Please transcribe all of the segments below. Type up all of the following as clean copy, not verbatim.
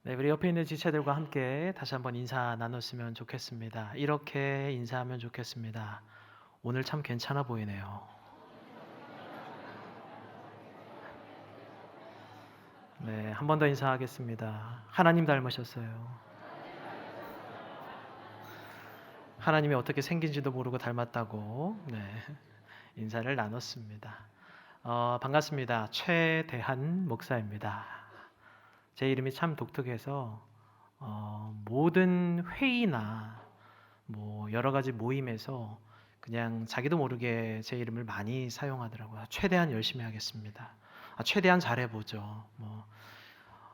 네, 우리 옆에 있는 지체들과 함께 다시 한번 인사 나눴으면 좋겠습니다. 이렇게 인사하면 좋겠습니다. 오늘 참 괜찮아 보이네요. 네, 한 번 더 인사하겠습니다. 하나님 닮으셨어요. 하나님이 어떻게 생긴지도 모르고 닮았다고 인사를 나눴습니다. 반갑습니다. 최대한 목사입니다. 제 이름이 참 독특해서 모든 회의나 여러 가지 모임에서 그냥 자기도 모르게 제 이름을 많이 사용하더라고요. 최대한 열심히 하겠습니다. 최대한 잘해보죠.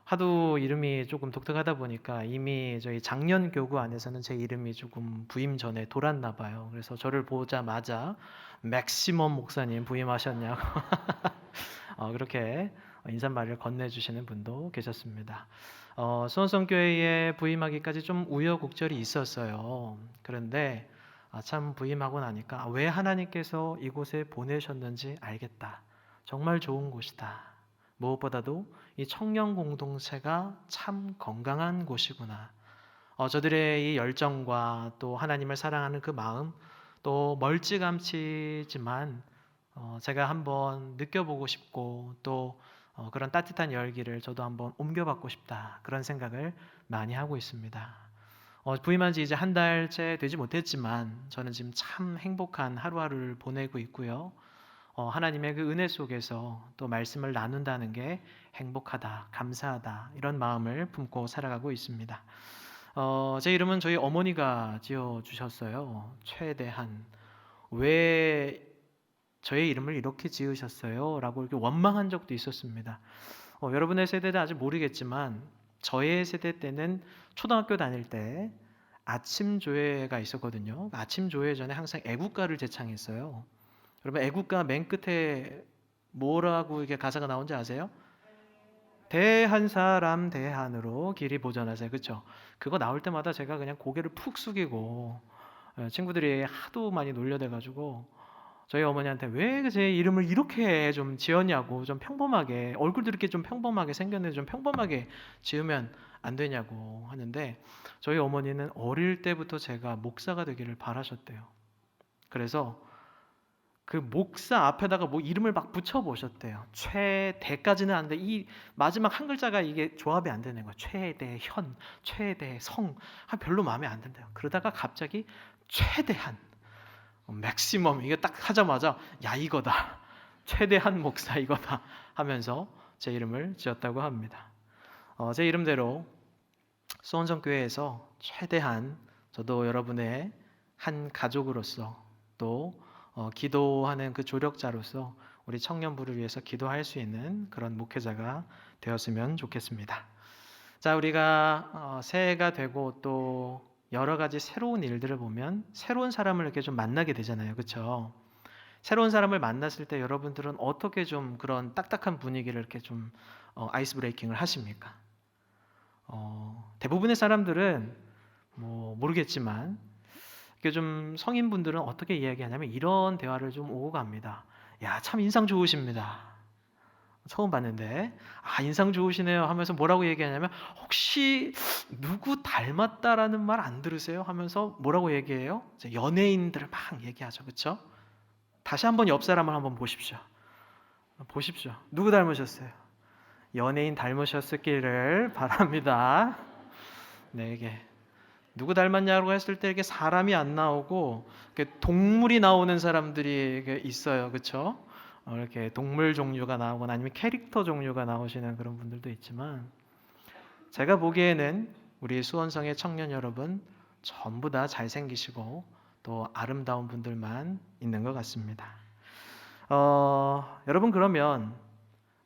하도 이름이 조금 독특하다 보니까 이미 저희 작년 교구 안에서는 제 이름이 조금 부임 전에 돌았나 봐요. 그래서 저를 보자마자 맥시멈 목사님 부임하셨냐고 그렇게 인사말을 건네주시는 분도 계셨습니다. 수원성교회에 부임하기까지 좀 우여곡절이 있었어요. 그런데 참 부임하고 나니까 왜 하나님께서 이곳에 보내셨는지 알겠다. 정말 좋은 곳이다. 무엇보다도 이 청년 공동체가 참 건강한 곳이구나. 저들의 이 열정과 또 하나님을 사랑하는 그 마음, 또 멀찌감치지만 제가 한번 느껴보고 싶고 또 그런 따뜻한 열기를 저도 한번 옮겨받고 싶다. 그런 생각을 많이 하고 있습니다. 부임한 지 이제 한 달째 되지 못했지만 저는 지금 참 행복한 하루하루를 보내고 있고요. 하나님의 그 은혜 속에서 또 말씀을 나눈다는 게 행복하다, 감사하다 이런 마음을 품고 살아가고 있습니다. 제 이름은 저희 어머니가 지어주셨어요. 최대한. 왜 저의 이름을 이렇게 지으셨어요? 라고 이렇게 원망한 적도 있었습니다. 여러분의 세대는 아직 모르겠지만 저의 세대 때는 초등학교 다닐 때 아침 조회가 있었거든요. 아침 조회 전에 항상 애국가를 제창했어요. 여러분 애국가 맨 끝에 뭐라고 이게 가사가 나온지 아세요? 대한 사람 대한으로 길이 보전하세요. 그렇죠? 그거 나올 때마다 제가 그냥 고개를 푹 숙이고 친구들이 하도 많이 놀려대가지고 저희 어머니한테 왜 제 이름을 이렇게 좀 지었냐고, 좀 평범하게 얼굴도 이렇게 좀 평범하게 생겼는데 좀 평범하게 지으면 안 되냐고 하는데 저희 어머니는 어릴 때부터 제가 목사가 되기를 바라셨대요. 그래서 그 목사 앞에다가 이름을 막 붙여보셨대요. 최대까지는 안 돼. 이 마지막 한 글자가 이게 조합이 안 되는 거예요. 최대현, 최대성. 별로 마음에 안 든대요. 그러다가 갑자기 최대한, 맥시멈 이게 딱 하자마자 야 이거다. 최대한 목사 이거다 하면서 제 이름을 지었다고 합니다. 제 이름대로 수원성교회에서 최대한 저도 여러분의 한 가족으로서 또 기도하는 그 조력자로서 우리 청년부를 위해서 기도할 수 있는 그런 목회자가 되었으면 좋겠습니다. 자, 우리가 새해가 되고 또 여러 가지 새로운 일들을 보면 새로운 사람을 이렇게 좀 만나게 되잖아요. 그렇죠? 새로운 사람을 만났을 때 여러분들은 어떻게 좀 그런 딱딱한 분위기를 이렇게 좀 아이스 브레이킹을 하십니까? 대부분의 사람들은 모르겠지만 이게 좀 성인분들은 어떻게 이야기하냐면 이런 대화를 좀 오고 갑니다. 야, 참 인상 좋으십니다. 처음 봤는데 인상 좋으시네요 하면서 뭐라고 얘기하냐면 혹시 누구 닮았다라는 말 안 들으세요? 하면서 뭐라고 얘기해요? 연예인들을 막 얘기하죠. 그렇죠? 다시 한번 옆 사람을 한번 보십시오. 보십시오. 누구 닮으셨어요? 연예인 닮으셨기를 바랍니다. 네, 이게 누구 닮았냐고 했을 때 이렇게 사람이 안 나오고 이렇게 동물이 나오는 사람들이 있어요. 그렇죠? 이렇게 동물 종류가 나오거나 아니면 캐릭터 종류가 나오시는 그런 분들도 있지만 제가 보기에는 우리 수원성의 청년 여러분 전부 다 잘생기시고 또 아름다운 분들만 있는 것 같습니다. 여러분 그러면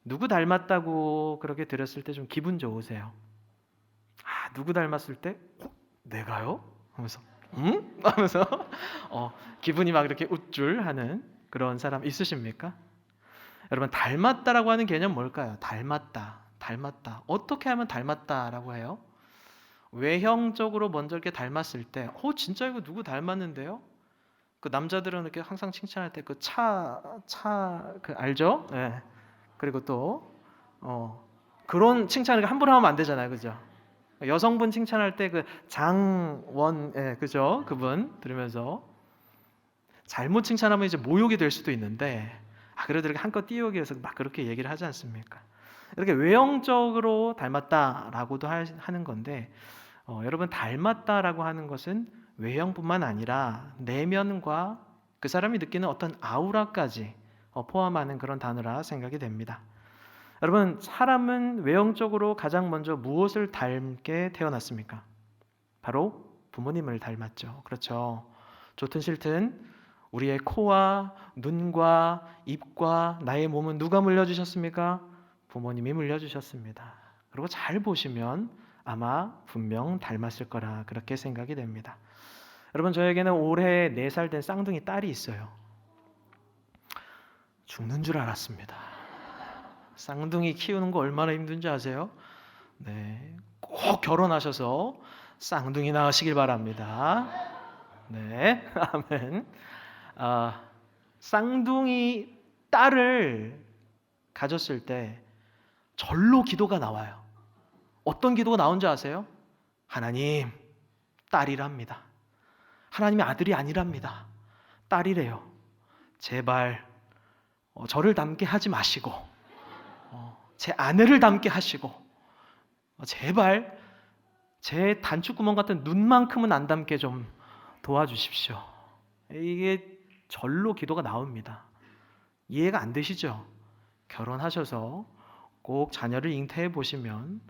누구 닮았다고 그렇게 들었을 때 좀 기분 좋으세요? 누구 닮았을 때 내가요? 하면서 응? 하면서 기분이 막 이렇게 우쭐하는 그런 사람 있으십니까? 여러분 닮았다라고 하는 개념 뭘까요? 닮았다. 어떻게 하면 닮았다라고 해요? 외형적으로 먼저 이렇게 닮았을 때, 진짜 이거 누구 닮았는데요? 그 남자들은 이렇게 항상 칭찬할 때 그 그 알죠? 네. 그리고 또 그런 칭찬을 함부로 하면 안 되잖아요, 그죠? 여성분 칭찬할 때 그 장원, 예, 그죠? 그분 들으면서 잘못 칭찬하면 이제 모욕이 될 수도 있는데, 그래도 이렇게 한껏 띄우기 위해서 막 그렇게 얘기를 하지 않습니까? 이렇게 외형적으로 닮았다라고도 하는 건데, 여러분 닮았다라고 하는 것은 외형뿐만 아니라 내면과 그 사람이 느끼는 어떤 아우라까지 포함하는 그런 단어라 생각이 됩니다. 여러분, 사람은 외형적으로 가장 먼저 무엇을 닮게 태어났습니까? 바로 부모님을 닮았죠. 그렇죠. 좋든 싫든 우리의 코와 눈과 입과 나의 몸은 누가 물려주셨습니까? 부모님이 물려주셨습니다. 그리고 잘 보시면 아마 분명 닮았을 거라 그렇게 생각이 됩니다. 여러분, 저에게는 올해 4살 된 쌍둥이 딸이 있어요. 죽는 줄 알았습니다. 쌍둥이 키우는 거 얼마나 힘든지 아세요? 네, 꼭 결혼하셔서 쌍둥이 낳으시길 바랍니다. 네, 아멘. 쌍둥이 딸을 가졌을 때 절로 기도가 나와요. 어떤 기도가 나온지 아세요? 하나님, 딸이랍니다. 하나님이 아들이 아니랍니다. 딸이래요. 제발 저를 닮게 하지 마시고 제 아내를 닮게 하시고 제발 제 단추구멍 같은 눈만큼은 안 닮게 좀 도와주십시오. 이게 절로 기도가 나옵니다. 이해가 안 되시죠? 결혼하셔서 꼭 자녀를 잉태해 보시면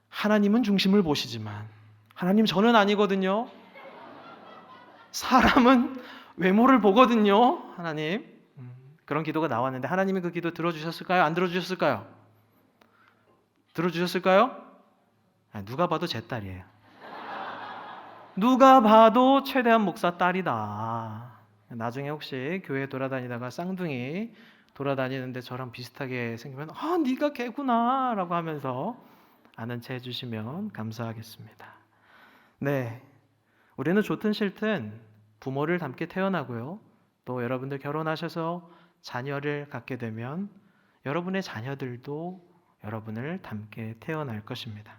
하나님은 중심을 보시지만 하나님 저는 아니거든요. 사람은 외모를 보거든요. 하나님. 그런 기도가 나왔는데 하나님이 그 기도 들어주셨을까요? 안 들어주셨을까요? 들어주셨을까요? 누가 봐도 제 딸이에요. 누가 봐도 최대한 목사 딸이다. 나중에 혹시 교회 돌아다니다가 쌍둥이 돌아다니는데 저랑 비슷하게 생기면 네가 걔구나 라고 하면서 아는 체 해주시면 감사하겠습니다. 네, 우리는 좋든 싫든 부모를 닮게 태어나고요. 또 여러분들 결혼하셔서 자녀를 갖게 되면 여러분의 자녀들도 여러분을 닮게 태어날 것입니다.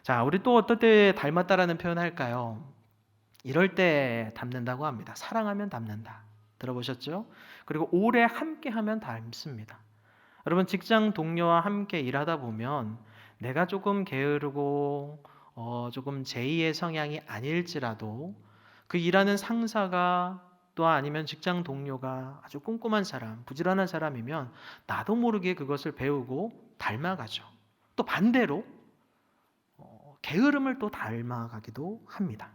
자, 우리 또 어떨 때 닮았다라는 표현을 할까요? 이럴 때 닮는다고 합니다. 사랑하면 닮는다. 들어보셨죠? 그리고 오래 함께하면 닮습니다. 여러분, 직장 동료와 함께 일하다 보면 내가 조금 게으르고 조금 제2의 성향이 아닐지라도 그 일하는 상사가 또 아니면 직장 동료가 아주 꼼꼼한 사람, 부지런한 사람이면 나도 모르게 그것을 배우고 닮아가죠. 또 반대로 게으름을 또 닮아가기도 합니다.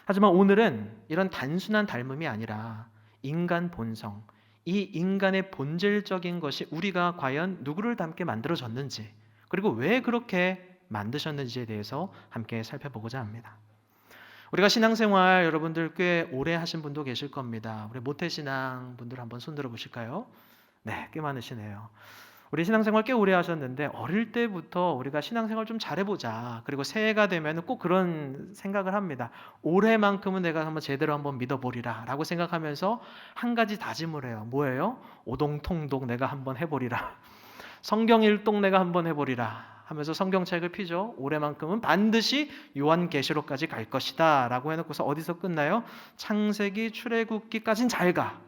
하지만 오늘은 이런 단순한 닮음이 아니라 인간 본성, 이 인간의 본질적인 것이 우리가 과연 누구를 닮게 만들어졌는지, 그리고 왜 그렇게 만드셨는지에 대해서 함께 살펴보고자 합니다. 우리가 신앙생활 여러분들 꽤 오래 하신 분도 계실 겁니다. 우리 모태신앙 분들 한번 손들어 보실까요? 네, 꽤 많으시네요. 우리 신앙생활 꽤 오래 하셨는데 어릴 때부터 우리가 신앙생활 좀 잘해보자. 그리고 새해가 되면 꼭 그런 생각을 합니다. 올해만큼은 내가 한번 제대로 한번 믿어보리라 라고 생각하면서 한 가지 다짐을 해요. 뭐예요? 오동통독 내가 한번 해보리라. 성경 일독 내가 한번 해보리라 하면서 성경책을 피죠. 올해만큼은 반드시 요한계시록까지 갈 것이다 라고 해놓고서 어디서 끝나요? 창세기 출애굽기까진 잘 가.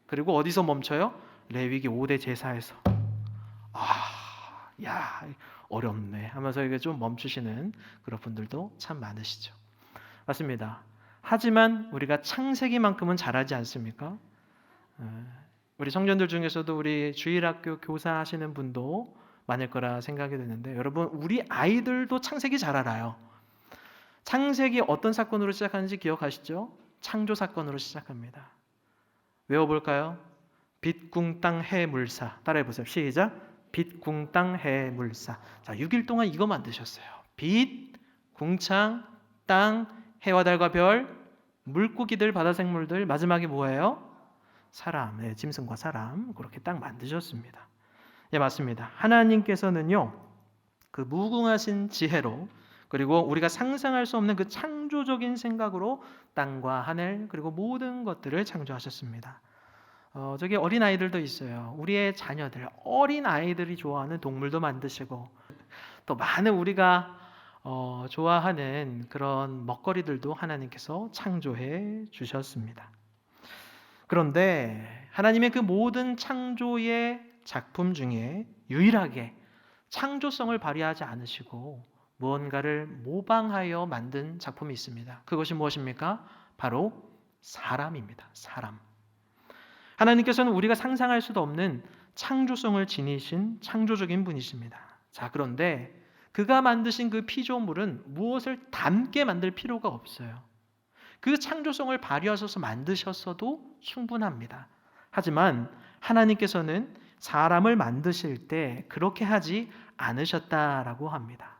그리고 어디서 멈춰요? 레위기 5대 제사에서 야 어렵네 하면서 이게 좀 멈추시는 그런 분들도 참 많으시죠. 맞습니다. 하지만 우리가 창세기만큼은 잘하지 않습니까? 우리 청년들 중에서도 우리 주일학교 교사 하시는 분도 많을 거라 생각이 드는데 여러분 우리 아이들도 창세기 잘 알아요. 창세기 어떤 사건으로 시작하는지 기억하시죠? 창조 사건으로 시작합니다. 외워볼까요? 빛, 궁, 땅, 해, 물사. 따라해보세요. 시작. 빛, 궁, 땅, 해, 물사. 자, 6일 동안 이거 만드셨어요. 빛, 궁창, 땅, 해와 달과 별, 물고기들, 바다 생물들, 마지막에 뭐예요? 사람, 네, 짐승과 사람. 그렇게 딱 만드셨습니다. 예, 맞습니다. 하나님께서는요, 그 무궁하신 지혜로 그리고 우리가 상상할 수 없는 그 창조적인 생각으로 땅과 하늘 그리고 모든 것들을 창조하셨습니다. 저기 어린아이들도 있어요. 우리의 자녀들, 어린아이들이 좋아하는 동물도 만드시고 또 많은 우리가 좋아하는 그런 먹거리들도 하나님께서 창조해 주셨습니다. 그런데 하나님의 그 모든 창조의 작품 중에 유일하게 창조성을 발휘하지 않으시고 무언가를 모방하여 만든 작품이 있습니다. 그것이 무엇입니까? 바로 사람입니다. 사람. 하나님께서는 우리가 상상할 수도 없는 창조성을 지니신 창조적인 분이십니다. 자, 그런데 그가 만드신 그 피조물은 무엇을 담게 만들 필요가 없어요. 그 창조성을 발휘하셔서 만드셨어도 충분합니다. 하지만 하나님께서는 사람을 만드실 때 그렇게 하지 않으셨다라고 합니다.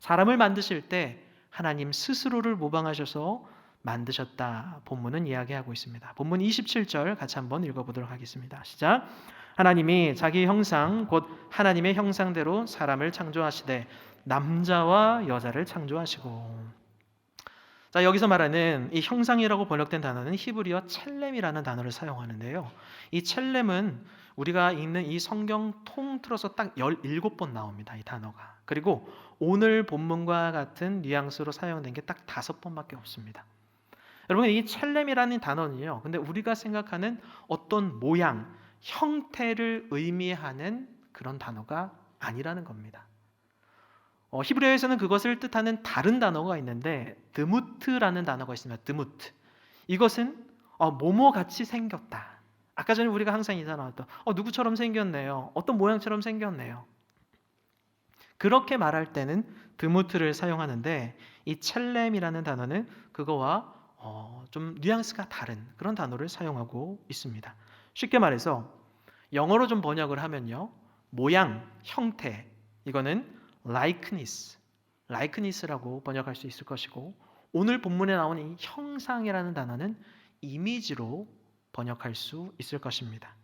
사람을 만드실 때 하나님 스스로를 모방하셔서 만드셨다. 본문은 이야기하고 있습니다. 본문 27절 같이 한번 읽어보도록 하겠습니다. 시작. 하나님이 자기 형상 곧 하나님의 형상대로 사람을 창조하시되 남자와 여자를 창조하시고. 자, 여기서 말하는 이 형상이라고 번역된 단어는 히브리어 첼렘이라는 단어를 사용하는데요. 이 첼렘은 우리가 읽는 이 성경 통틀어서 딱 17번 나옵니다. 이 단어가. 그리고 오늘 본문과 같은 뉘앙스로 사용된 게 딱 5번밖에 없습니다. 여러분, 이 첼렘이라는 단어는요. 근데 우리가 생각하는 어떤 모양, 형태를 의미하는 그런 단어가 아니라는 겁니다. 히브리어에서는 그것을 뜻하는 다른 단어가 있는데 드무트라는 단어가 있습니다. 드무트. 이것은 뭐뭐같이 생겼다. 아까 전에 우리가 항상 인사 나왔던 누구처럼 생겼네요. 어떤 모양처럼 생겼네요. 그렇게 말할 때는 드무트를 사용하는데 이 첼렘이라는 단어는 그거와 좀 뉘앙스가 다른 그런 단어를 사용하고 있습니다. 쉽게 말해서 영어로 좀 번역을 하면요. 모양, 형태 이거는 likenes스라고 번역할 수 있을 것이고 오늘 본문에 나온 이 형상이라는 단어는 이미지로 번역할 수 있을 것입니다.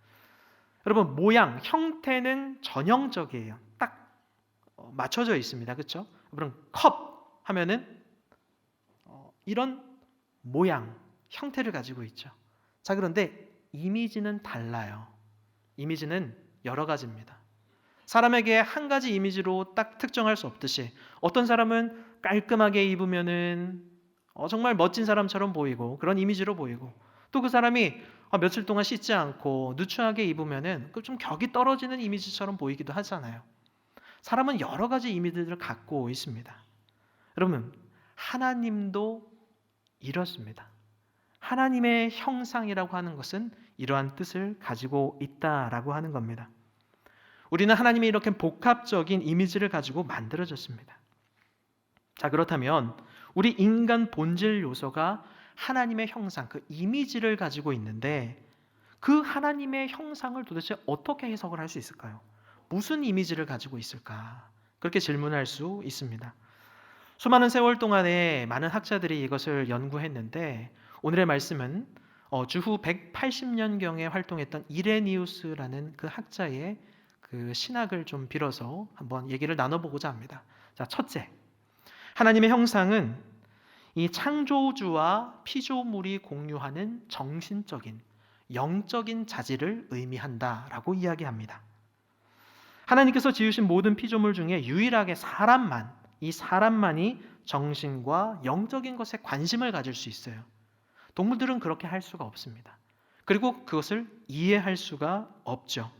여러분 모양, 형태는 전형적이에요. 딱 맞춰져 있습니다. 그렇죠? 여러분 컵 하면은 이런 모양, 형태를 가지고 있죠. 자, 그런데 이미지는 달라요. 이미지는 여러 가지입니다. 사람에게 한 가지 이미지로 딱 특정할 수 없듯이 어떤 사람은 깔끔하게 입으면은 정말 멋진 사람처럼 보이고 그런 이미지로 보이고 또 그 사람이 며칠 동안 씻지 않고 누추하게 입으면은 좀 격이 떨어지는 이미지처럼 보이기도 하잖아요. 사람은 여러 가지 이미지를 갖고 있습니다. 여러분, 하나님도 이렇습니다. 하나님의 형상이라고 하는 것은 이러한 뜻을 가지고 있다라고 하는 겁니다. 우리는 하나님이 이렇게 복합적인 이미지를 가지고 만들어졌습니다. 자, 그렇다면 우리 인간 본질 요소가 하나님의 형상, 그 이미지를 가지고 있는데 그 하나님의 형상을 도대체 어떻게 해석을 할 수 있을까요? 무슨 이미지를 가지고 있을까? 그렇게 질문할 수 있습니다. 수많은 세월 동안에 많은 학자들이 이것을 연구했는데 오늘의 말씀은 주후 180년경에 활동했던 이레니우스라는 그 학자의 그 신학을 좀 빌어서 한번 얘기를 나눠보고자 합니다. 자, 첫째, 하나님의 형상은 이 창조주와 피조물이 공유하는 정신적인, 영적인 자질을 의미한다라고 이야기합니다. 하나님께서 지으신 모든 피조물 중에 유일하게 이 사람만이 정신과 영적인 것에 관심을 가질 수 있어요. 동물들은 그렇게 할 수가 없습니다. 그리고 그것을 이해할 수가 없죠.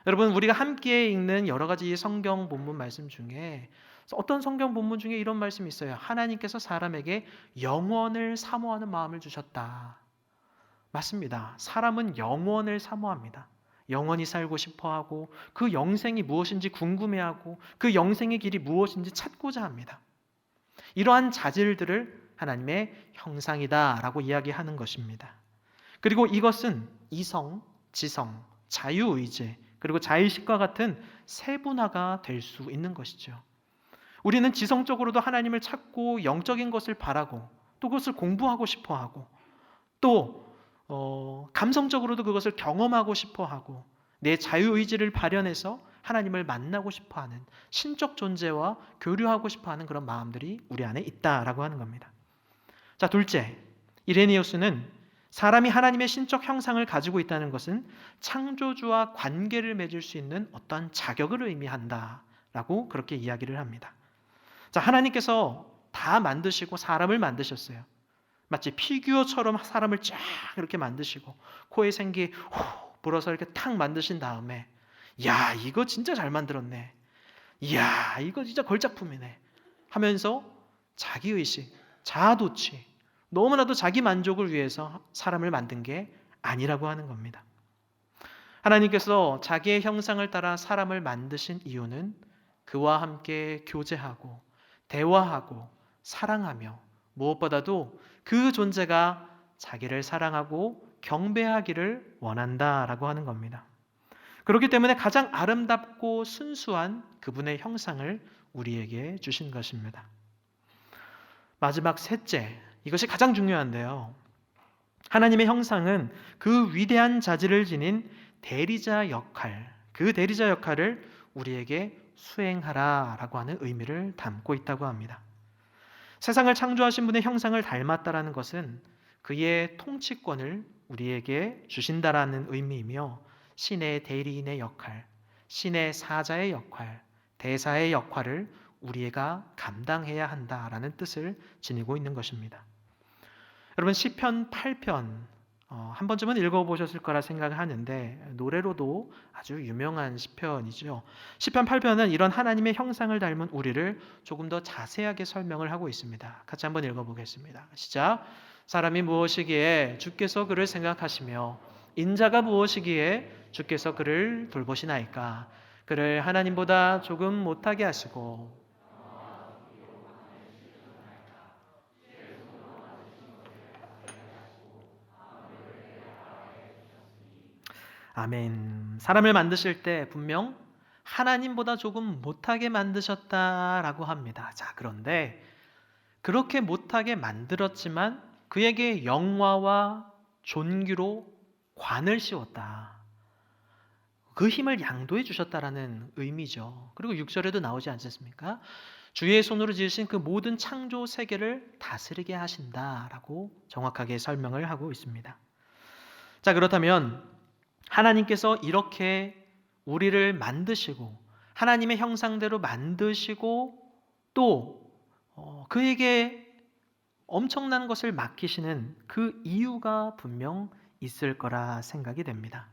여러분, 우리가 함께 읽는 여러 가지 성경 본문 말씀 중에 어떤 성경 본문 중에 이런 말씀이 있어요. 하나님께서 사람에게 영원을 사모하는 마음을 주셨다. 맞습니다. 사람은 영원을 사모합니다. 영원히 살고 싶어하고 그 영생이 무엇인지 궁금해하고 그 영생의 길이 무엇인지 찾고자 합니다. 이러한 자질들을 하나님의 형상이다라고 이야기하는 것입니다. 그리고 이것은 이성, 지성, 자유의지 그리고 자의식과 같은 세분화가 될 수 있는 것이죠. 우리는 지성적으로도 하나님을 찾고 영적인 것을 바라고 또 그것을 공부하고 싶어하고 또 감성적으로도 그것을 경험하고 싶어하고 내 자유의지를 발현해서 하나님을 만나고 싶어하는 신적 존재와 교류하고 싶어하는 그런 마음들이 우리 안에 있다라고 하는 겁니다. 자, 둘째, 이레니우스는 사람이 하나님의 신적 형상을 가지고 있다는 것은 창조주와 관계를 맺을 수 있는 어떠한 자격을 의미한다 라고 그렇게 이야기를 합니다. 자, 하나님께서 다 만드시고 사람을 만드셨어요. 마치 피규어처럼 사람을 쫙 이렇게 만드시고 코에 생기 후 불어서 이렇게 탁 만드신 다음에 야, 이거 진짜 잘 만들었네. 이야, 이거 진짜 걸작품이네. 하면서 자기의식, 자아도취, 너무나도 자기 만족을 위해서 사람을 만든 게 아니라고 하는 겁니다. 하나님께서 자기의 형상을 따라 사람을 만드신 이유는 그와 함께 교제하고 대화하고 사랑하며 무엇보다도 그 존재가 자기를 사랑하고 경배하기를 원한다라고 하는 겁니다. 그렇기 때문에 가장 아름답고 순수한 그분의 형상을 우리에게 주신 것입니다. 마지막 셋째, 이것이 가장 중요한데요. 하나님의 형상은 그 위대한 자질을 지닌 대리자 역할, 그 대리자 역할을 우리에게 수행하라라고 하는 의미를 담고 있다고 합니다. 세상을 창조하신 분의 형상을 닮았다라는 것은 그의 통치권을 우리에게 주신다라는 의미이며 신의 대리인의 역할, 신의 사자의 역할, 대사의 역할을 우리가 감당해야 한다라는 뜻을 지니고 있는 것입니다. 여러분 시편 8편 한 번쯤은 읽어보셨을 거라 생각하는데 노래로도 아주 유명한 시편이죠. 시편 8편은 이런 하나님의 형상을 닮은 우리를 조금 더 자세하게 설명을 하고 있습니다. 같이 한번 읽어보겠습니다. 시작. 사람이 무엇이기에 주께서 그를 생각하시며 인자가 무엇이기에 주께서 그를 돌보시나이까. 그를 하나님보다 조금 못하게 하시고 아멘. 사람을 만드실 때 분명 하나님보다 조금 못하게 만드셨다라고 합니다. 자, 그런데 그렇게 못하게 만들었지만 그에게 영화와 존귀로 관을 씌웠다. 그 힘을 양도해 주셨다라는 의미죠. 그리고 6절에도 나오지 않습니까? 주의 손으로 지으신 그 모든 창조 세계를 다스리게 하신다라고 정확하게 설명을 하고 있습니다. 자, 그렇다면 하나님께서 이렇게 우리를 만드시고 하나님의 형상대로 만드시고 또 그에게 엄청난 것을 맡기시는 그 이유가 분명 있을 거라 생각이 됩니다.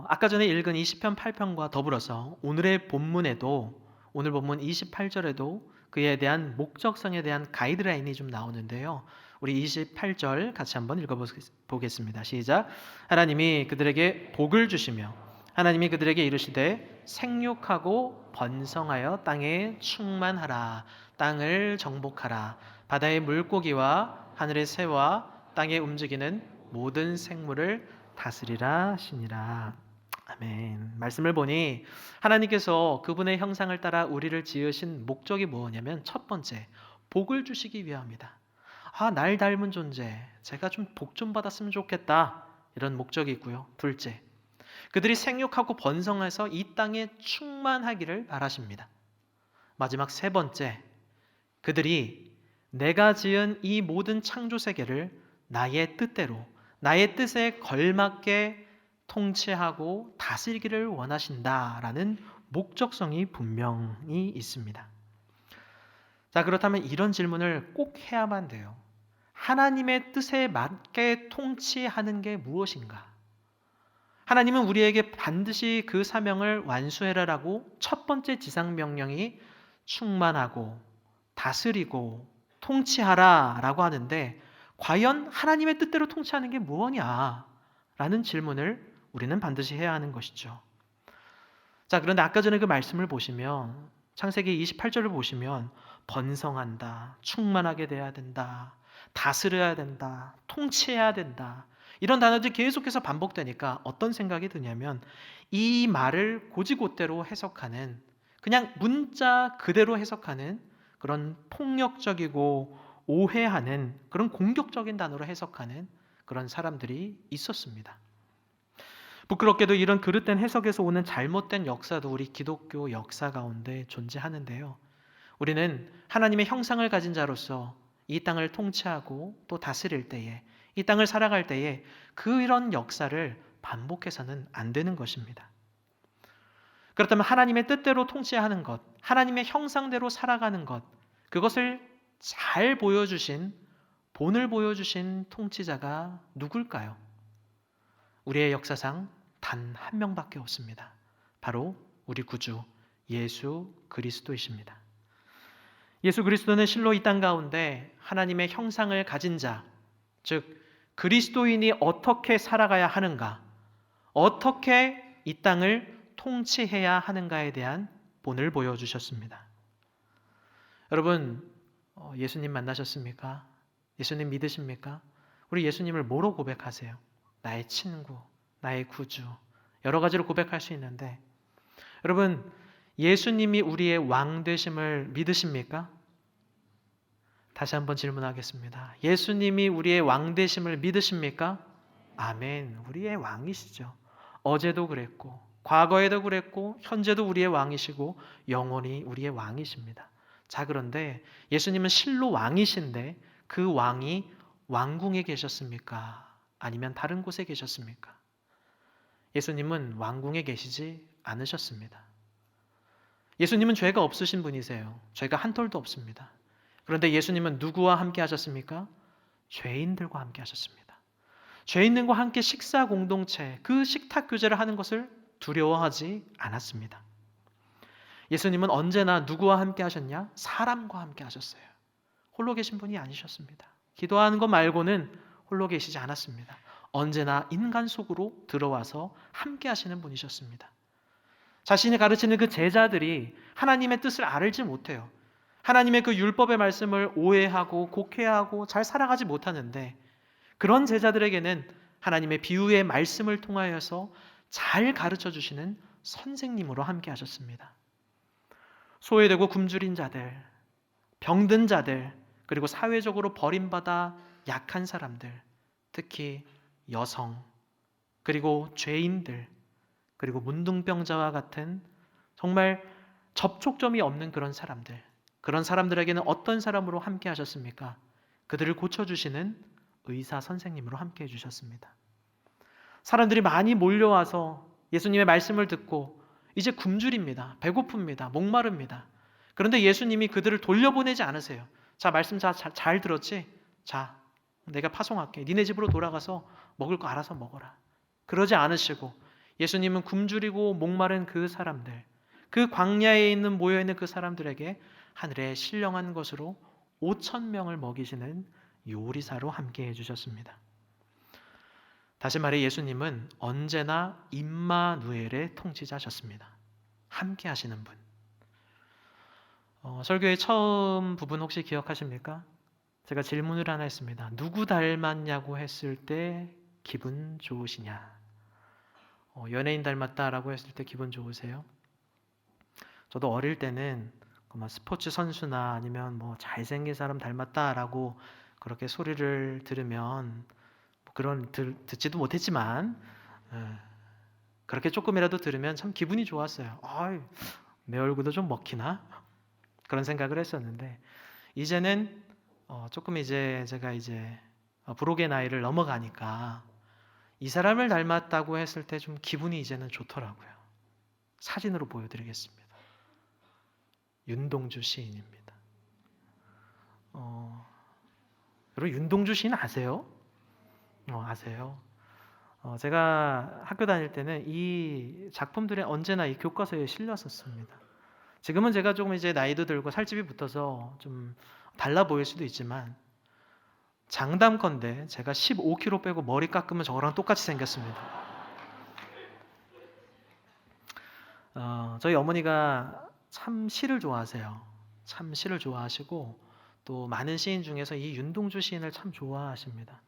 아까 전에 읽은 20편 8편과 더불어서 오늘의 본문에도 오늘 본문 28절에도 그에 대한 목적성에 대한 가이드라인이 좀 나오는데요. 우리 28절 같이 한번 읽어보겠습니다. 시작. 하나님이 그들에게 복을 주시며 하나님이 그들에게 이르시되 생육하고 번성하여 땅에 충만하라. 땅을 정복하라. 바다의 물고기와 하늘의 새와 땅에 움직이는 모든 생물을 다스리라 하시니라. 아멘. 말씀을 보니 하나님께서 그분의 형상을 따라 우리를 지으신 목적이 뭐냐면 첫 번째, 복을 주시기 위함이다. 날 닮은 존재, 제가 좀 복 좀 받았으면 좋겠다. 이런 목적이 있고요. 둘째, 그들이 생육하고 번성해서 이 땅에 충만하기를 바라십니다. 마지막 세 번째, 그들이 내가 지은 이 모든 창조 세계를 나의 뜻대로, 나의 뜻에 걸맞게 통치하고 다스리기를 원하신다라는 목적성이 분명히 있습니다. 자, 그렇다면 이런 질문을 꼭 해야만 돼요. 하나님의 뜻에 맞게 통치하는 게 무엇인가? 하나님은 우리에게 반드시 그 사명을 완수해라라고 첫 번째 지상명령이 충만하고 다스리고 통치하라라고 하는데 과연 하나님의 뜻대로 통치하는 게 무엇이냐? 라는 질문을 우리는 반드시 해야 하는 것이죠. 자, 그런데 아까 전에 그 말씀을 보시면 창세기 28절을 보시면 번성한다, 충만하게 돼야 된다, 다스려야 된다, 통치해야 된다 이런 단어들이 계속해서 반복되니까 어떤 생각이 드냐면 이 말을 곧이곧대로 해석하는 그냥 문자 그대로 해석하는 그런 폭력적이고 오해하는 그런 공격적인 단어로 해석하는 그런 사람들이 있었습니다. 부끄럽게도 이런 그릇된 해석에서 오는 잘못된 역사도 우리 기독교 역사 가운데 존재하는데요. 우리는 하나님의 형상을 가진 자로서 이 땅을 통치하고 또 다스릴 때에 이 땅을 살아갈 때에 그런 역사를 반복해서는 안 되는 것입니다. 그렇다면 하나님의 뜻대로 통치하는 것, 하나님의 형상대로 살아가는 것, 그것을 잘 보여주신, 본을 보여주신 통치자가 누굴까요? 우리의 역사상 단 한 명밖에 없습니다. 바로 우리 구주 예수 그리스도이십니다. 예수 그리스도는 실로 이 땅 가운데 하나님의 형상을 가진 자, 즉 그리스도인이 어떻게 살아가야 하는가, 어떻게 이 땅을 통치해야 하는가에 대한 본을 보여주셨습니다. 여러분, 예수님 만나셨습니까? 예수님 믿으십니까? 우리 예수님을 뭐로 고백하세요? 나의 친구, 나의 구주, 여러 가지로 고백할 수 있는데, 여러분, 예수님이 우리의 왕 되심을 믿으십니까? 다시 한번 질문하겠습니다. 예수님이 우리의 왕 되심을 믿으십니까? 아멘. 우리의 왕이시죠. 어제도 그랬고, 과거에도 그랬고, 현재도 우리의 왕이시고, 영원히 우리의 왕이십니다. 자, 그런데 예수님은 실로 왕이신데 그 왕이 왕궁에 계셨습니까? 아니면 다른 곳에 계셨습니까? 예수님은 왕궁에 계시지 않으셨습니다. 예수님은 죄가 없으신 분이세요. 죄가 한 톨도 없습니다. 그런데 예수님은 누구와 함께 하셨습니까? 죄인들과 함께 하셨습니다. 죄인들과 함께 식사 공동체, 그 식탁 교제를 하는 것을 두려워하지 않았습니다. 예수님은 언제나 누구와 함께 하셨냐? 사람과 함께 하셨어요. 홀로 계신 분이 아니셨습니다. 기도하는 것 말고는 홀로 계시지 않았습니다. 언제나 인간 속으로 들어와서 함께 하시는 분이셨습니다. 자신이 가르치는 그 제자들이 하나님의 뜻을 알지 못해요. 하나님의 그 율법의 말씀을 오해하고 곡해하고 잘 살아가지 못하는데, 그런 제자들에게는 하나님의 비유의 말씀을 통하여서 잘 가르쳐 주시는 선생님으로 함께 하셨습니다. 소외되고 굶주린 자들, 병든 자들, 그리고 사회적으로 버림받아 약한 사람들, 특히 여성, 그리고 죄인들, 그리고 문둥병자와 같은 정말 접촉점이 없는 그런 사람들, 그런 사람들에게는 어떤 사람으로 함께 하셨습니까? 그들을 고쳐주시는 의사 선생님으로 함께 해주셨습니다. 사람들이 많이 몰려와서 예수님의 말씀을 듣고 이제 굶주립니다. 배고픕니다. 목마릅니다. 그런데 예수님이 그들을 돌려보내지 않으세요. 자, 말씀 잘 들었지? 자, 내가 파송할게. 니네 집으로 돌아가서 먹을 거 알아서 먹어라. 그러지 않으시고 예수님은 굶주리고 목마른 그 사람들, 그 광야에 있는 모여있는 그 사람들에게 하늘의 신령한 것으로 5,000명을 먹이시는 요리사로 함께 해주셨습니다. 다시 말해 예수님은 언제나 임마누엘의 통치자셨습니다. 함께 하시는 분. 설교의 처음 부분 혹시 기억하십니까? 제가 질문을 하나 했습니다. 누구 닮았냐고 했을 때 기분 좋으시냐? 연예인 닮았다라고 했을 때 기분 좋으세요? 저도 어릴 때는 스포츠 선수나 아니면 잘생긴 사람 닮았다라고 그렇게 소리를 들으면 듣지도 못했지만 그렇게 조금이라도 들으면 참 기분이 좋았어요. 내 얼굴도 좀 먹히나? 그런 생각을 했었는데 이제는 조금 제가 부록의 나이를 넘어가니까 이 사람을 닮았다고 했을 때 좀 기분이 이제는 좋더라고요. 사진으로 보여드리겠습니다. 윤동주 시인입니다. 여러분 윤동주 시인 아세요? 아세요? 제가 학교 다닐 때는 이 작품들이 언제나 이 교과서에 실렸었습니다. 지금은 제가 조금 나이도 들고 살집이 붙어서 좀 달라 보일 수도 있지만 장담컨대 제가 15kg 빼고 머리 깎으면 저거랑 똑같이 생겼습니다. 저희 어머니가 참 시를 좋아하세요. 참 시를 좋아하시고 또 많은 시인 중에서 이 윤동주 시인을 참 좋아하십니다.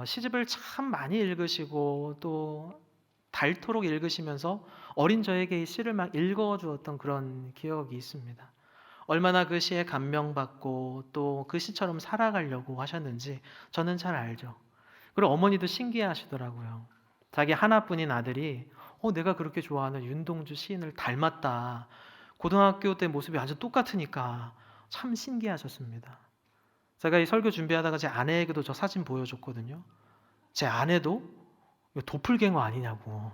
시집을 참 많이 읽으시고 또 닳도록 읽으시면서 어린 저에게 이 시를 막 읽어주었던 그런 기억이 있습니다. 얼마나 그 시에 감명받고 또 그 시처럼 살아가려고 하셨는지 저는 잘 알죠. 그리고 어머니도 신기해하시더라고요. 자기 하나뿐인 아들이 내가 그렇게 좋아하는 윤동주 시인을 닮았다. 고등학교 때 모습이 완전 똑같으니까 참 신기하셨습니다. 제가 이 설교 준비하다가 제 아내에게도 저 사진 보여줬거든요. 제 아내도 이거 도플갱어 아니냐고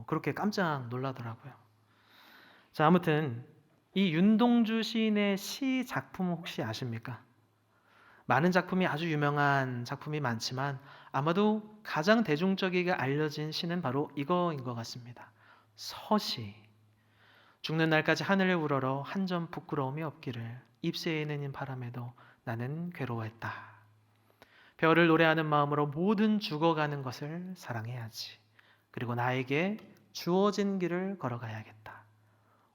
그렇게 깜짝 놀라더라고요. 자, 아무튼 이 윤동주 시인의 시 작품은 혹시 아십니까? 많은 작품이 아주 유명한 작품이 많지만 아마도 가장 대중적이게 알려진 시는 바로 이거인 것 같습니다. 서시. 죽는 날까지 하늘을 우러러 한 점 부끄러움이 없기를 잎새에 내린 바람에도 나는 괴로워했다. 별을 노래하는 마음으로 모든 죽어가는 것을 사랑해야지. 그리고 나에게 주어진 길을 걸어가야겠다.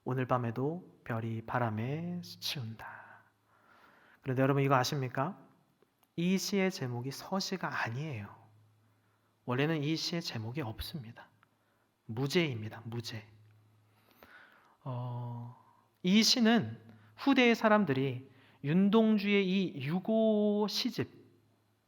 오늘 밤에도 별이 바람에 스치운다. 그런데 여러분 이거 아십니까? 이 시의 제목이 서시가 아니에요. 원래는 이 시의 제목이 없습니다. 무제입니다. 무제. 이 시는 후대의 사람들이 윤동주의 이 유고 시집,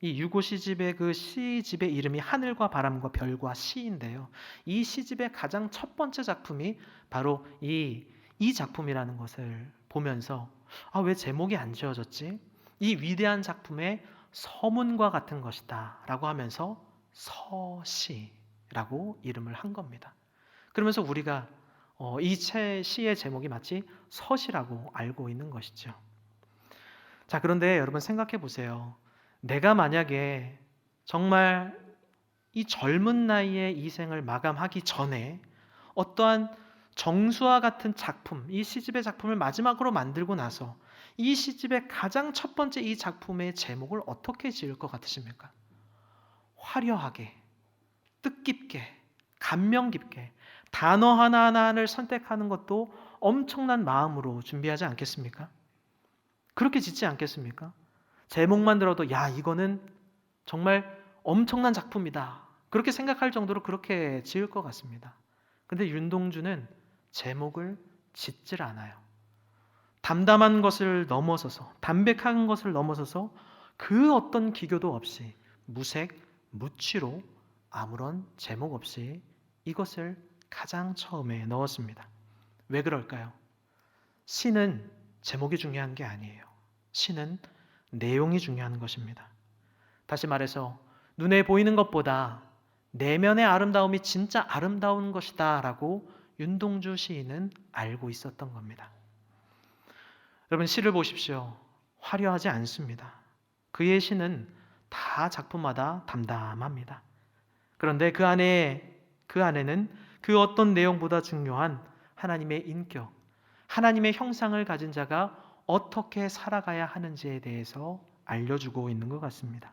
이 유고 시집의 그 시집의 이름이 하늘과 바람과 별과 시인데요. 이 시집의 가장 첫 번째 작품이 바로 이 작품이라는 것을 보면서 왜 제목이 안 지어졌지? 이 위대한 작품의 서문과 같은 것이다 라고 하면서 서시라고 이름을 한 겁니다. 그러면서 우리가 이 시의 제목이 마치 서시라고 알고 있는 것이죠. 자, 그런데 여러분 생각해 보세요. 내가 만약에 정말 이 젊은 나이에 이 생을 마감하기 전에 어떠한 정수와 같은 작품, 이 시집의 작품을 마지막으로 만들고 나서 이 시집의 가장 첫 번째 이 작품의 제목을 어떻게 지을 것 같으십니까? 화려하게, 뜻깊게, 감명 깊게 단어 하나하나를 선택하는 것도 엄청난 마음으로 준비하지 않겠습니까? 그렇게 짓지 않겠습니까? 제목만 들어도 야, 이거는 정말 엄청난 작품이다. 그렇게 생각할 정도로 그렇게 지을 것 같습니다. 근데 윤동주는 제목을 짓질 않아요. 담담한 것을 넘어서서, 담백한 것을 넘어서서 그 어떤 기교도 없이 무색, 무취로 아무런 제목 없이 이것을 가장 처음에 넣었습니다. 왜 그럴까요? 시는 제목이 중요한 게 아니에요. 시는 내용이 중요한 것입니다. 다시 말해서 눈에 보이는 것보다 내면의 아름다움이 진짜 아름다운 것이다 라고 윤동주 시인은 알고 있었던 겁니다. 여러분 시를 보십시오. 화려하지 않습니다. 그의 시는 다 작품마다 담담합니다. 그런데 그 안에는 그 어떤 내용보다 중요한 하나님의 인격, 하나님의 형상을 가진 자가 어떻게 살아가야 하는지에 대해서 알려주고 있는 것 같습니다.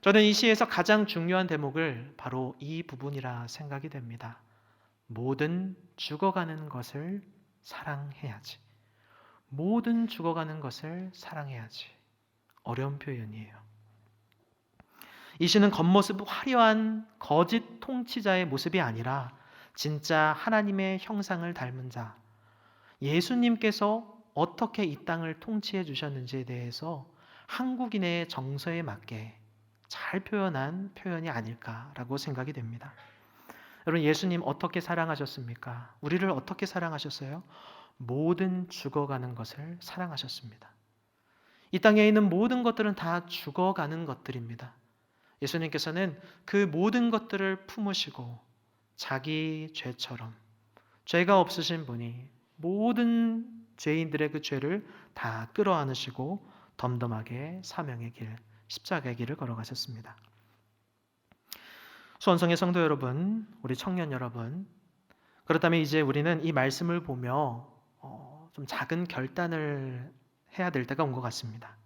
저는 이 시에서 가장 중요한 대목을 바로 이 부분이라 생각이 됩니다. 모든 죽어가는 것을 사랑해야지. 모든 죽어가는 것을 사랑해야지. 어려운 표현이에요. 이 시는 겉모습 화려한 거짓 통치자의 모습이 아니라 진짜 하나님의 형상을 닮은 자, 예수님께서 어떻게 이 땅을 통치해 주셨는지에 대해서 한국인의 정서에 맞게 잘 표현한 표현이 아닐까라고 생각이 됩니다. 여러분 예수님 어떻게 사랑하셨습니까? 우리를 어떻게 사랑하셨어요? 모든 죽어가는 것을 사랑하셨습니다. 이 땅에 있는 모든 것들은 다 죽어가는 것들입니다. 예수님께서는 그 모든 것들을 품으시고 자기 죄처럼 죄가 없으신 분이 모든 죄인들의 그 죄를 다 끌어안으시고 덤덤하게 사명의 길, 십자가의 길을 걸어가셨습니다. 수원성의 성도 여러분, 우리 청년 여러분, 그렇다면 이제 우리는 이 말씀을 보며 좀 작은 결단을 해야 될 때가 온 것 같습니다.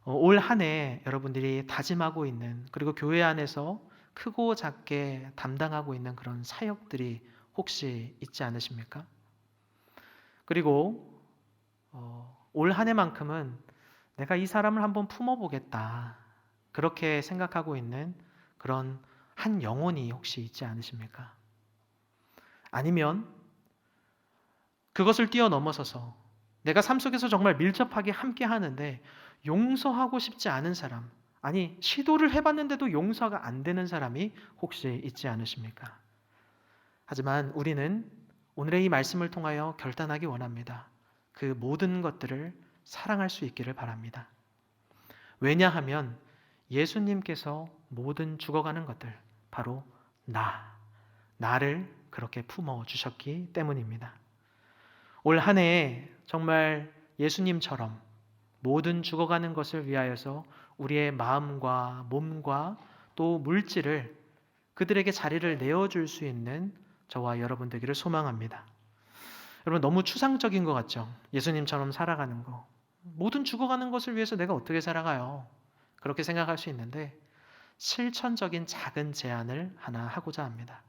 올 한 해 여러분들이 다짐하고 있는 그리고 교회 안에서 크고 작게 담당하고 있는 그런 사역들이 혹시 있지 않으십니까? 그리고 올 한 해만큼은 내가 이 사람을 한번 품어보겠다 그렇게 생각하고 있는 그런 한 영혼이 혹시 있지 않으십니까? 아니면 그것을 뛰어넘어서서 내가 삶 속에서 정말 밀접하게 함께 하는데 용서하고 싶지 않은 사람, 아니 시도를 해봤는데도 용서가 안 되는 사람이 혹시 있지 않으십니까? 하지만 우리는 오늘의 이 말씀을 통하여 결단하기 원합니다. 그 모든 것들을 사랑할 수 있기를 바랍니다. 왜냐하면 예수님께서 모든 죽어가는 것들, 바로 나를 그렇게 품어 주셨기 때문입니다. 올 한 해에 정말 예수님처럼 모든 죽어가는 것을 위하여서 우리의 마음과 몸과 또 물질을 그들에게 자리를 내어줄 수 있는 저와 여러분 되기를 소망합니다. 여러분 너무 추상적인 것 같죠? 예수님처럼 살아가는 거. 모든 죽어가는 것을 위해서 내가 어떻게 살아가요? 그렇게 생각할 수 있는데 실천적인 작은 제안을 하나 하고자 합니다.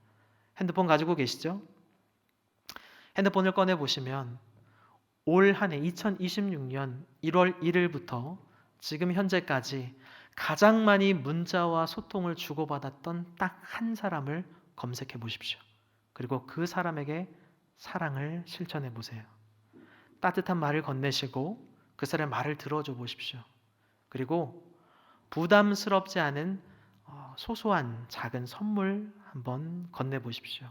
핸드폰 가지고 계시죠? 핸드폰을 꺼내 보시면 올 한 해 2026년 1월 1일부터 지금 현재까지 가장 많이 문자와 소통을 주고받았던 딱 한 사람을 검색해 보십시오. 그리고 그 사람에게 사랑을 실천해 보세요. 따뜻한 말을 건네시고 그 사람의 말을 들어줘 보십시오. 그리고 부담스럽지 않은 소소한 작은 선물 한번 건네 보십시오.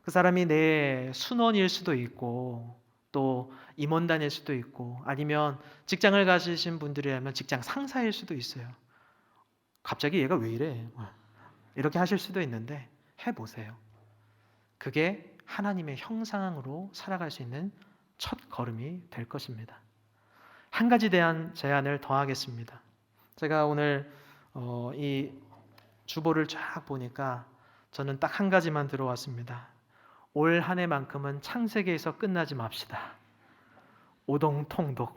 그 사람이 내 순원일 수도 있고 또 임원단일 수도 있고 아니면 직장을 가지신 분들이라면 직장 상사일 수도 있어요. 갑자기 얘가 왜 이래? 이렇게 하실 수도 있는데 해보세요. 그게 하나님의 형상으로 살아갈 수 있는 첫 걸음이 될 것입니다. 한 가지 대한 제안을 더 하겠습니다. 제가 오늘 이 주보를 쫙 보니까 저는 딱 한 가지만 들어왔습니다. 올 한 해만큼은 창세기에서 끝나지 맙시다. 오동통독.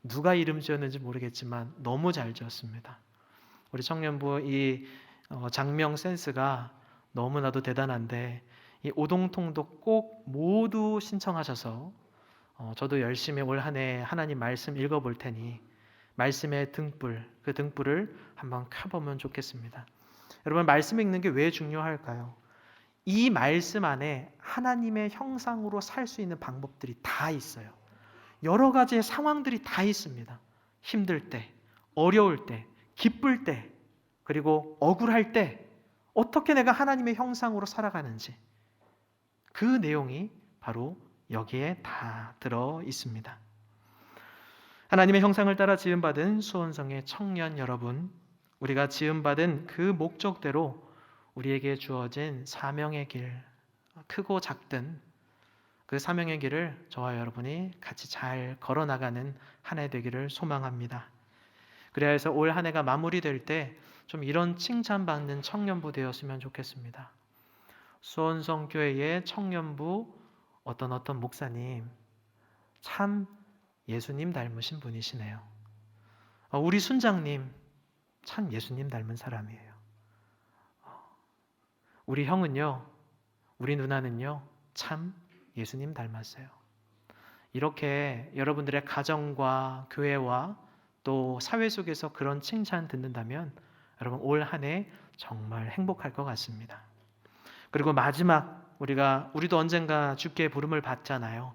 누가 이름 지었는지 모르겠지만 너무 잘 지었습니다. 우리 청년부 이 장명 센스가 너무나도 대단한데 이 오동통독 꼭 모두 신청하셔서 저도 열심히 올 한 해 하나님 말씀 읽어볼 테니 말씀의 등불, 그 등불을 한번 켜보면 좋겠습니다. 여러분 말씀 읽는 게 왜 중요할까요? 이 말씀 안에 하나님의 형상으로 살 수 있는 방법들이 다 있어요. 여러 가지의 상황들이 다 있습니다. 힘들 때, 어려울 때, 기쁠 때, 그리고 억울할 때 어떻게 내가 하나님의 형상으로 살아가는지 그 내용이 바로 여기에 다 들어 있습니다. 하나님의 형상을 따라 지음받은 수원성의 청년 여러분, 우리가 지음받은 그 목적대로 우리에게 주어진 사명의 길, 크고 작든 그 사명의 길을 저와 여러분이 같이 잘 걸어나가는 한 해 되기를 소망합니다. 그래야 해서 올 한 해가 마무리될 때 좀 이런 칭찬받는 청년부 되었으면 좋겠습니다. 수원성 교회의 청년부 어떤 목사님 참 예수님 닮으신 분이시네요. 우리 순장님 참 예수님 닮은 사람이에요. 우리 형은요, 우리 누나는요, 참 예수님 닮았어요. 이렇게 여러분들의 가정과 교회와 또 사회 속에서 그런 칭찬 듣는다면 여러분 올 한 해 정말 행복할 것 같습니다. 그리고 마지막 우리도 언젠가 주께 부름을 받잖아요.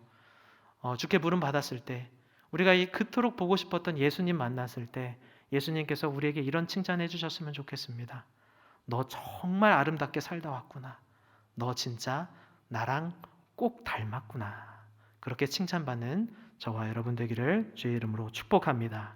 주께 부름 받았을 때 우리가 이 그토록 보고 싶었던 예수님 만났을 때 예수님께서 우리에게 이런 칭찬해 주셨으면 좋겠습니다. 너 정말 아름답게 살다 왔구나. 너 진짜 나랑 꼭 닮았구나. 그렇게 칭찬받는 저와 여러분 되기를 주의 이름으로 축복합니다.